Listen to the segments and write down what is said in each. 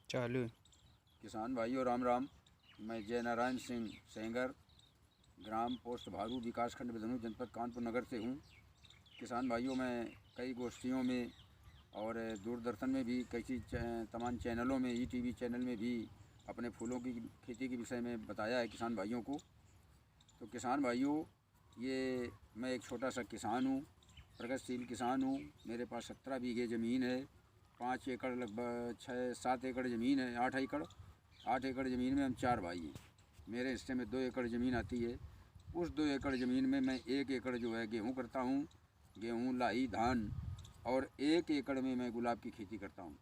चालू। किसान भाइयों राम राम। मैं जय नारायण सिंह सेंगर, ग्राम पोस्ट भारू, विकासखंड बिधनू, जनपद कानपुर नगर से हूँ। किसान भाइयों, मैं कई गोष्ठियों में और दूरदर्शन में भी कई तमाम चैनलों में, ईटीवी चैनल में भी अपने फूलों की खेती के विषय में बताया है किसान भाइयों को। तो किसान भाइयों, ये मैं एक छोटा सा किसान हूँ, प्रगतिशील किसान हूँ। मेरे पास 17 बीघे ज़मीन है, 5 एकड़ लगभग 6-7 एकड़ ज़मीन है, 8 एकड़ ज़मीन में हम 4 भाई हैं। मेरे हिस्से में 2 एकड़ ज़मीन आती है। उस 2 एकड़ ज़मीन में मैं 1 एकड़ जो है गेहूँ करता हूँ, गेहूँ, लाही, धान, और 1 एकड़ में मैं गुलाब की खेती करता हूँ।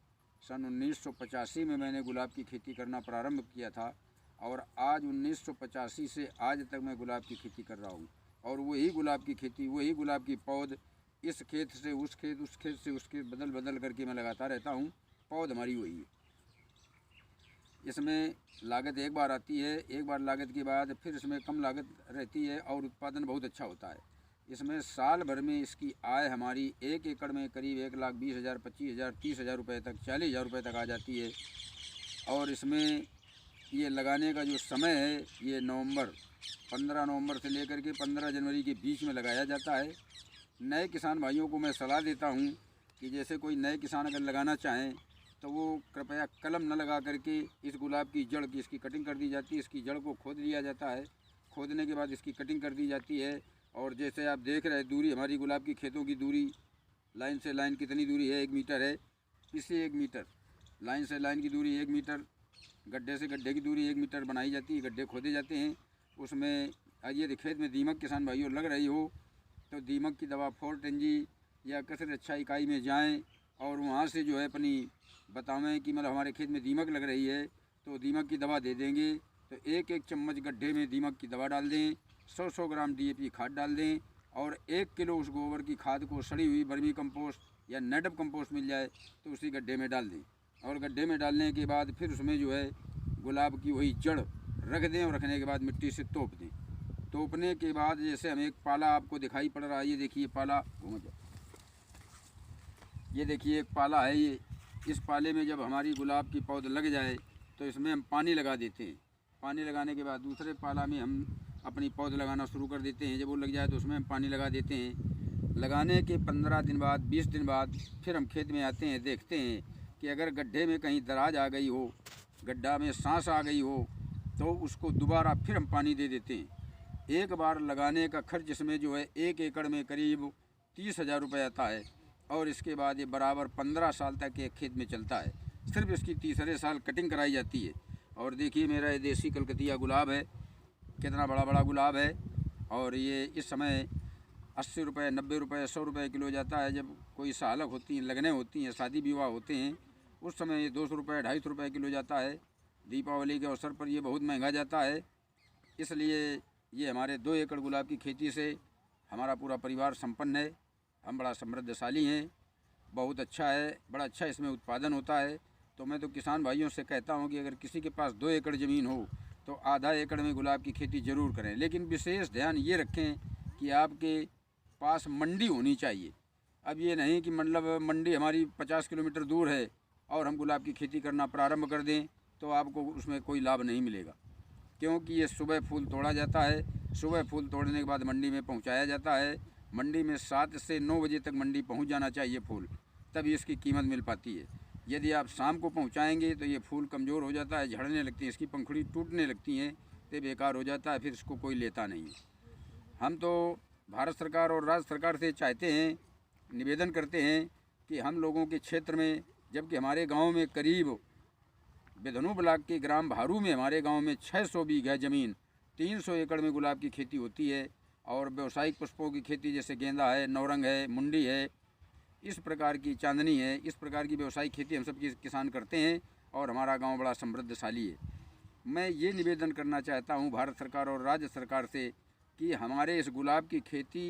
सन 1985 में मैंने गुलाब की खेती करना प्रारंभ किया था और आज 1985 से आज तक मैं गुलाब की खेती कर रहा हूँ। और वही गुलाब की खेती, वही गुलाब की पौध, इस खेत से उस खेत, उस खेत से उस खेत, बदल बदल करके मैं लगाता रहता हूँ। पौध हमारी वही है। इसमें लागत एक बार आती है, एक बार लागत के बाद फिर इसमें कम लागत रहती है और उत्पादन बहुत अच्छा होता है। इसमें साल भर में इसकी आय हमारी 1 एकड़ में करीब 1,20,000, 25,000, 30,000 रुपये तक, 40,000 रुपये तक आ जाती है। और इसमें ये लगाने का जो समय है, ये 15 नवंबर से लेकर के 15 जनवरी के बीच में लगाया जाता है। नए किसान भाइयों को मैं सलाह देता हूँ कि जैसे कोई नए किसान अगर लगाना चाहें तो वो कृपया कलम न लगा करके इस गुलाब की जड़ की इसकी कटिंग कर दी जाती है। इसकी जड़ को खोद लिया जाता है, खोदने के बाद इसकी कटिंग कर दी जाती है। और जैसे आप देख रहे हैं, दूरी हमारी गुलाब की खेतों की दूरी लाइन से लाइन कितनी दूरी है, 1 मीटर है। इसे 1 मीटर, लाइन से लाइन की दूरी 1 मीटर, गड्ढे से गड्ढे की दूरी 1 मीटर बनाई जाती है। गड्ढे खोदे जाते हैं। उसमें ये खेत में दीमक किसान भाइयों लग रही हो तो दीमक की दवा 410G या कसर अच्छा इकाई में जाएं और वहाँ से जो है अपनी बतावें कि मतलब हमारे खेत में दीमक लग रही है, तो दीमक की दवा दे देंगे। तो 1-1 चम्मच गड्ढे में दीमक की दवा डाल दें, 100-100 ग्राम DAP खाद डाल दें और 1 किलो उस गोबर की खाद को सड़ी हुई वर्मी कंपोस्ट या नेटिव कंपोस्ट मिल जाए तो उसी गड्ढे में डाल दें। और गड्ढे में डालने के बाद फिर उसमें जो है गुलाब की वही जड़ रख दें और रखने के बाद मिट्टी से तोप दें। तोपने के बाद जैसे हमें एक पाला आपको दिखाई पड़ रहा है, ये देखिए पाला, ये देखिए एक पाला है। ये इस पाले में जब हमारी गुलाब की पौध लग जाए तो इसमें हम पानी लगा देते हैं। पानी लगाने के बाद दूसरे पाला में हम अपनी पौध लगाना शुरू कर देते हैं। जब वो लग जाए तो उसमें हम पानी लगा देते हैं। लगाने के 15 दिन बाद, 20 दिन बाद फिर हम खेत में आते हैं, देखते हैं कि अगर गड्ढे में कहीं दराज आ गई हो, गड्ढा में सांस आ गई हो, तो उसको दोबारा फिर हम पानी दे देते हैं। एक बार लगाने का खर्च इसमें जो है 1 एकड़ में करीब 30,000 रुपये आता है। और इसके बाद ये बराबर 15 साल तक एक खेत में चलता है। सिर्फ इसकी तीसरे साल कटिंग कराई जाती है। और देखिए मेरा ये देसी कलकतिया गुलाब है, कितना बड़ा बड़ा गुलाब है। और ये इस समय 80 रुपये, 90 रुपये, 100 रुपये किलो जाता है। जब कोई सालक होती हैं, लगने होती हैं, शादी विवाह होते हैं, उस समय ये 200 रुपये, 250 रुपये किलो जाता है। दीपावली के अवसर पर ये बहुत महंगा जाता है। इसलिए ये हमारे 2 एकड़ गुलाब की खेती से हमारा पूरा परिवार संपन्न है। हम बड़ा समृद्धशाली हैं, बहुत अच्छा है, बड़ा अच्छा इसमें उत्पादन होता है। तो मैं तो किसान भाइयों से कहता हूं कि अगर किसी के पास 2 एकड़ ज़मीन हो तो आधा एकड़ में गुलाब की खेती ज़रूर करें। लेकिन विशेष ध्यान ये रखें कि आपके पास मंडी होनी चाहिए। अब ये नहीं कि मतलब मंडी हमारी 50 किलोमीटर दूर है और हम गुलाब की खेती करना प्रारंभ कर दें, तो आपको उसमें कोई लाभ नहीं मिलेगा। क्योंकि ये सुबह फूल तोड़ा जाता है, सुबह फूल तोड़ने के बाद मंडी में पहुंचाया जाता है। मंडी में 7 से 9 बजे तक मंडी पहुंच जाना चाहिए फूल, तभी इसकी कीमत मिल पाती है। यदि आप शाम को पहुंचाएंगे तो ये फूल कमज़ोर हो जाता है, झड़ने लगती है, इसकी पंखुड़ी टूटने लगती हैं, तो बेकार हो जाता है, फिर इसको कोई लेता नहीं है। हम तो भारत सरकार और राज्य सरकार से चाहते हैं, निवेदन करते हैं कि हम लोगों के क्षेत्र में, जबकि हमारे गाँव में करीब बिधनू ब्लॉक के ग्राम भारू में हमारे गांव में 600 बीघा ज़मीन, 300 एकड़ में गुलाब की खेती होती है। और व्यावसायिक पुष्पों की खेती जैसे गेंदा है, नौरंग है, मुंडी है, इस प्रकार की चांदनी है, इस प्रकार की व्यावसायिक खेती हम सब किसान करते हैं और हमारा गांव बड़ा समृद्धशाली है। मैं ये निवेदन करना चाहता हूं भारत सरकार और राज्य सरकार से कि हमारे इस गुलाब की खेती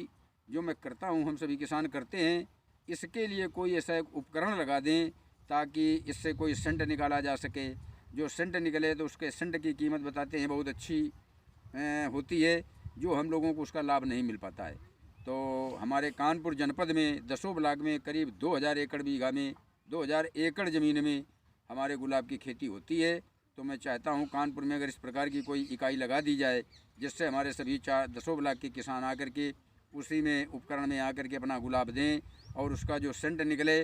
जो मैं करता हूं, हम सभी किसान करते हैं, इसके लिए कोई ऐसा उपकरण लगा दें ताकि इससे कोई सेंट निकाला जा सके। जो सेंट निकले तो उसके सेंट की कीमत बताते हैं बहुत अच्छी होती है, जो हम लोगों को उसका लाभ नहीं मिल पाता है। तो हमारे कानपुर जनपद में 10 ब्लॉक में करीब 2000 एकड़ बीघा में, 2000 एकड़ ज़मीन में हमारे गुलाब की खेती होती है। तो मैं चाहता हूँ कानपुर में अगर इस प्रकार की कोई इकाई लगा दी जाए, जिससे हमारे सभी 4-10 ब्लॉक के किसान आकर के उसी में उपकरण में आकर के अपना गुलाब दें, और उसका जो सेंट निकले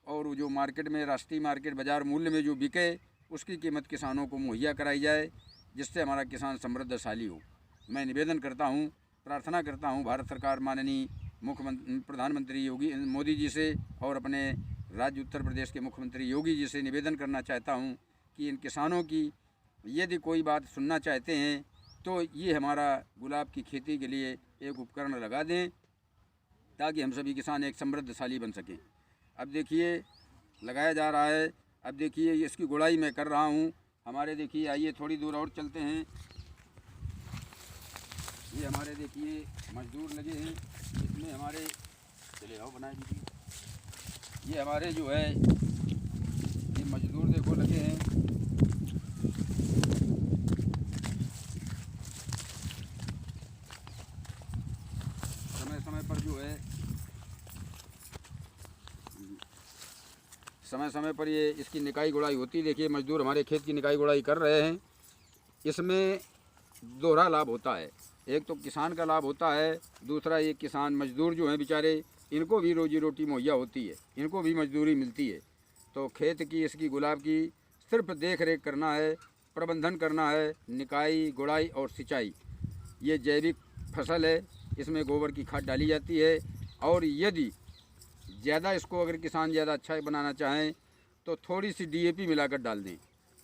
और जो मार्केट में, राष्ट्रीय मार्केट बाज़ार मूल्य में जो बिके, उसकी कीमत किसानों को मुहैया कराई जाए, जिससे हमारा किसान समृद्धशाली हो। मैं निवेदन करता हूँ, प्रार्थना करता हूँ भारत सरकार माननीय प्रधानमंत्री योगी मोदी जी से और अपने राज्य उत्तर प्रदेश के मुख्यमंत्री योगी जी से निवेदन करना चाहता हूँ कि इन किसानों की यदि कोई बात सुनना चाहते हैं तो ये हमारा गुलाब की खेती के लिए एक उपकरण लगा दें, ताकि हम सभी किसान एक समृद्धशाली बन सकें। अब देखिए लगाया जा रहा है, अब देखिए इसकी गुड़ाई मैं कर रहा हूँ। हमारे देखिए, आइए थोड़ी दूर और चलते हैं। ये हमारे देखिए मजदूर लगे हैं, इसमें हमारे चले आओ बनाए दीजिए। ये हमारे जो है ये मजदूर देखो लगे हैं। समय समय पर ये इसकी निकाई गुड़ाई होती। देखिए मजदूर हमारे खेत की निकाई गुड़ाई कर रहे हैं। इसमें दोहरा लाभ होता है, एक तो किसान का लाभ होता है, दूसरा ये किसान मजदूर जो हैं बेचारे, इनको भी रोजी रोटी मुहैया होती है, इनको भी मजदूरी मिलती है। तो खेत की इसकी गुलाब की सिर्फ देख रेख करना है, प्रबंधन करना है, निकाई गुड़ाई और सिंचाई। ये जैविक फसल है, इसमें गोबर की खाद डाली जाती है। और यदि ज़्यादा इसको अगर किसान ज़्यादा अच्छा बनाना चाहें तो थोड़ी सी DAP मिलाकर डाल दें,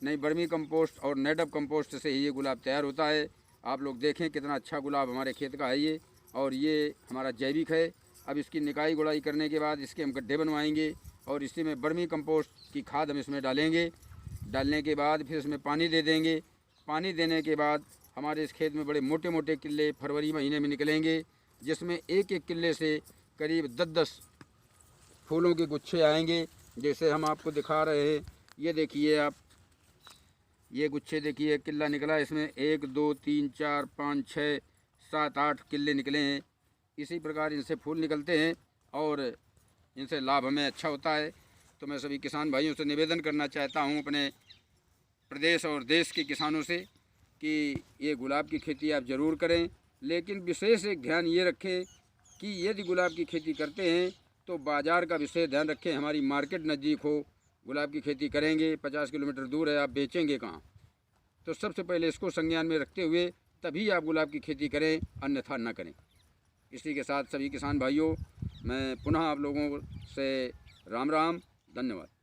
नहीं वर्मी कंपोस्ट और नेटअप कंपोस्ट से ही ये गुलाब तैयार होता है। आप लोग देखें कितना अच्छा गुलाब हमारे खेत का है ये, और ये हमारा जैविक है। अब इसकी निकाई गुड़ाई करने के बाद इसके हम गड्ढे बनवाएंगे और इसी में वर्मी कंपोस्ट की खाद हम इसमें डालेंगे। डालने के बाद फिर इसमें पानी दे देंगे। पानी देने के बाद हमारे इस खेत में बड़े मोटे मोटे किल्ले फरवरी महीने में निकलेंगे, जिसमें एक एक किल्ले से करीब 10-10 फूलों के गुच्छे आएंगे, जैसे हम आपको दिखा रहे हैं। ये देखिए आप, ये गुच्छे देखिए, किल्ला निकला, इसमें 1 2 3 4 5 6 7 8 किल्ले निकले हैं। इसी प्रकार इनसे फूल निकलते हैं और इनसे लाभ हमें अच्छा होता है। तो मैं सभी किसान भाइयों से निवेदन करना चाहता हूँ, अपने प्रदेश और देश के किसानों से, कि ये गुलाब की खेती आप ज़रूर करें, लेकिन विशेष एक ध्यान ये रखें कि यदि गुलाब की खेती करते हैं तो बाज़ार का विशेष ध्यान रखें, हमारी मार्केट नज़दीक हो। गुलाब की खेती करेंगे 50 किलोमीटर दूर है, आप बेचेंगे कहाँ? तो सबसे पहले इसको संज्ञान में रखते हुए तभी आप गुलाब की खेती करें, अन्यथा न करें। इसी के साथ सभी किसान भाइयों, मैं पुनः आप लोगों से राम राम, धन्यवाद।